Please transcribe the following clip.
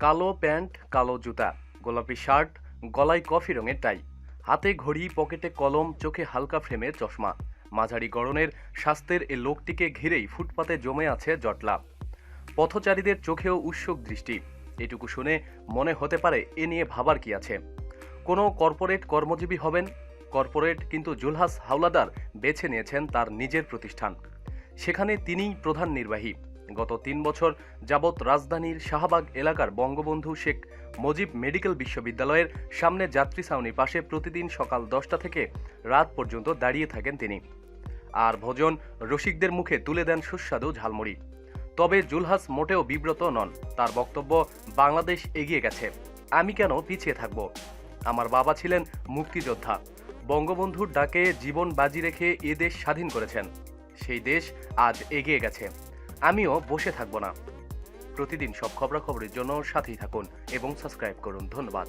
কালো প্যান্ট, কালো জুতা, গোলাপি শার্ট, গলায় কফি রঙের টাই, হাতে ঘড়ি, পকেটে কলম, চোখে হালকা ফ্রেমের চশমা। মাঝারি গড়নের স্বাস্থ্যের এ লোকটিকে ঘিরেই ফুটপাতে জমে আছে জটলা। পথচারীদের চোখেও উৎসুক দৃষ্টি। এটুকু শুনে মনে হতে পারে এ নিয়ে ভাবার কি আছে। কোনো কর্পোরেট কর্মজীবী হবেন। কর্পোরেট, কিন্তু জুলহাস হাওলাদার বেছে নিয়েছেন তার নিজের প্রতিষ্ঠান। সেখানে তিনিই প্রধান নির্বাহী। গত ৩ বছর যাবৎ রাজধানীর শাহবাগ এলাকার বঙ্গবন্ধু শেখ মুজিব মেডিকেল বিশ্ববিদ্যালয়ের সামনে যাত্রী ছাউনির পাশে প্রতিদিন সকাল ১০টা থেকে রাত পর্যন্ত দাঁড়িয়ে থাকেন তিনি। আর ভোজন রসিকদের মুখে তুলে দেন সুস্বাদু ঝালমুড়ি। তবে জুলহাস মোটেও বিব্রত নন। তার বক্তব্য, বাংলাদেশ এগিয়ে গেছে, আমি কেন পিছিয়ে থাকব। আমার বাবা ছিলেন মুক্তিযোদ্ধা, বঙ্গবন্ধুর ডাকে জীবন বাজি রেখে এ দেশ স্বাধীন করেছেন। সেই দেশ আজ এগিয়ে গেছে, আমিও বসে থাকব না। প্রতিদিন সব খবরাখবরের জন্য সাথেই থাকুন এবং সাবস্ক্রাইব করুন। ধন্যবাদ।